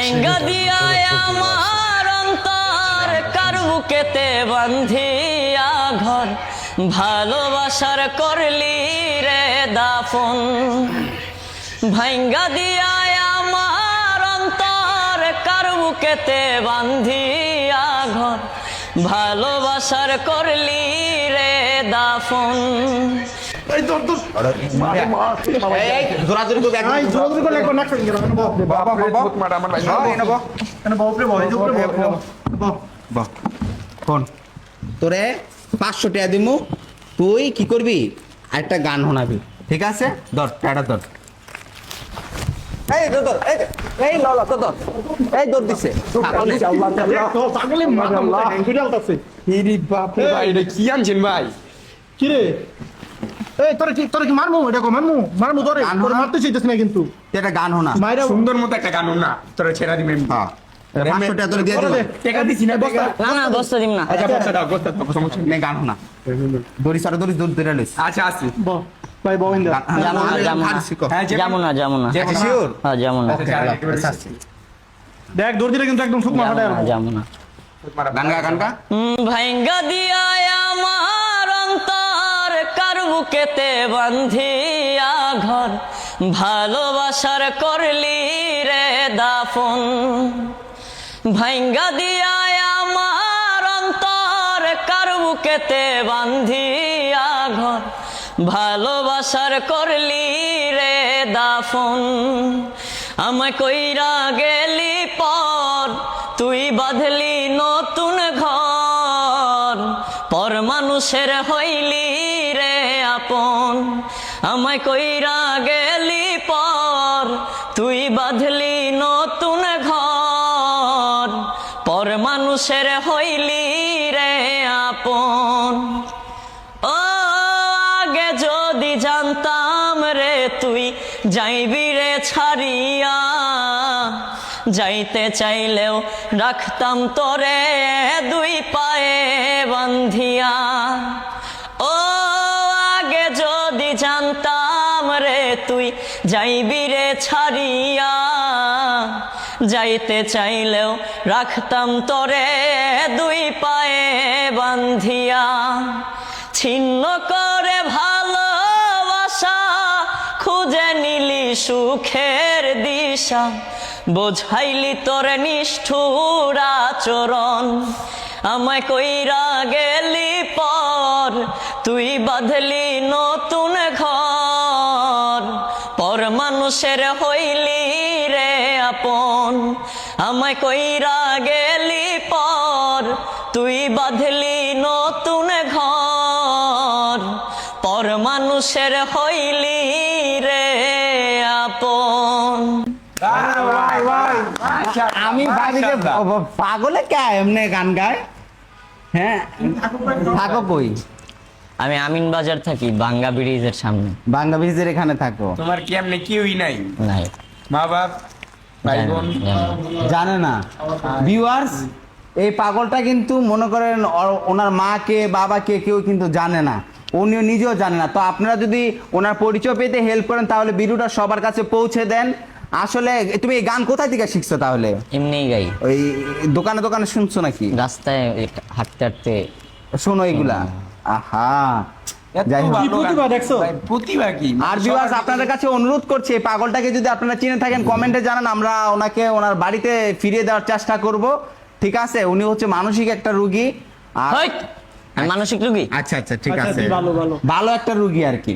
ভাঙ্গা দিয়া আমার অন্তর কার বুকেতে বান্ধিয়া ঘর ভালোবাসার করলি রে দাফন ভাঙ্গা দিয়া আমার অন্তর কার বুকেতে বান্ধিয়া ঘর ভালোবাসার করলি রে দাফন এই দর দর এই জোরাজোরি করে এক জোরাজোরি করে এক নাক ফেলে বাবা মারা আমার ভাই এনে বো এনে বো উপরে বো এই উপরে বো বো কোন তোরে 500 টাকা দিমু তুই কি করবি আরেকটা গান শোনাবি ঠিক আছে ধর টাটা ধর এই দর এই ল তো ধর এই দর দিছে পাগলে মাশাআল্লাহ ফিরালতাছে হিরি বাপ রে ভাই এটা কি আনছেন ভাই কি রে এই তোরে কি মারমু এটা কো মারমু তোরে তোরে মারতে চাইতেছ না কিন্তু এটা গান শোনা মাইরা সুন্দর মতো একটা গান না তোরা ছেড়া দিবেন হ্যাঁ 500 টাকা তোরে দিয়ে দেব টাকা দিছি না টাকা না না বস্তা দিম না আচ্ছা বস্তা দাও সমস্যা নেই। নে গান শোনা দড়ি সারা দড়ি দড়ি ধরে লইস আচ্ছা আসি ভাই বহিন্দা হ্যাঁ যেমন না আচ্ছা শিওর হ্যাঁ যেমন না দেখ দৌড় দিলে কিন্তু একদম শুকনা ফাটায় যেমন না গানগা ভাঙ্গা দিয়া আমার অন্তর কার বুকেতে বান্ধিয়া ঘর ভালোবাসার করলি রে দাফন ভাঙ্গা দিয়া আমার অন্তর কার বুকেতে বান্ধিয়া ঘর ভালোবাসার করলি রে দাফন আমায় কইরা গেলি পর তুই বাঁধলি নতুন ঘর পর মানুষের হইলি রে আপন আমায় কইরা গেলি পর তুই বাঁধলি নতুন ঘর পর মানুষের হইলি রে আপন ও আগে যদি জানতাম রে তুই যাইবি রে ছাড়িয়া যাইতে চাইলেও রাখতাম তোরে দুই পায়ে বান্ধিয়া ও আগে যদি জানতাম রে তুই যাইবি রে ছাড়িয়া যাইতে চাইলেও রাখতাম তোরে দুই পায়ে বান্ধিয়া ছিন্ন করে ভালোবাসা খুঁজে নিলি সুখের দিশা বোঝাইলি তোর নিষ্ঠুর আচরণ আমায় কইরা গেলি পর তুই বাঁধলি নতুন ঘর পর মানুষের হইলি রে আপন আমায় কইরা গেলি পর তুই বাঁধলি নতুন ঘর পর মানুষের হইলি রে আপন আমি ভাবি যে পাগলে কে এমনি গান গায় হ্যাঁ থাকো কই আমি আমিন বাজার থাকি বাঙ্গা ব্রিজের সামনে বাংলা ব্রিজের এখানে থাকো তোমার কি এমনি কেউই নাই নাই মা বাপ ভাই বোন জানে না ভিউয়ার্স এই পাগলটা কিন্তু মনে করেন ওনার মাকে বাবাকে কেউ কিন্তু জানে না উনিও নিজেও জানে না তো আপনারা যদি ওনার পরিচয় পেতে হেল্প করেন তাহলে ভিডিওটা সবার কাছে পৌঁছে দেন আসলে তুমি এই গান কোথায় থেকে শিখছো তাহলে এমনিই গাই ওই দোকানে দোকানে শুনছো নাকি রাস্তায় হাঁটতে হাঁটতে শোনো এগুলা আহা যাই হোক প্রতিভা দেখছো প্রতিভা কি আর ভিউয়ার্স আপনাদের কাছে অনুরোধ করছি এই পাগলটাকে যদি আপনারা চিনে থাকেন কমেন্টে জানান আমরা ওনাকে ওনার বাড়িতে ফিরিয়ে দেওয়ার চেষ্টা করব ঠিক আছে উনি হচ্ছে মানসিক একটা রোগী আর আমি মানসিক রোগী আচ্ছা আচ্ছা ঠিক আচ্ছা, আছে ভালো ভালো একটা রোগী আর কি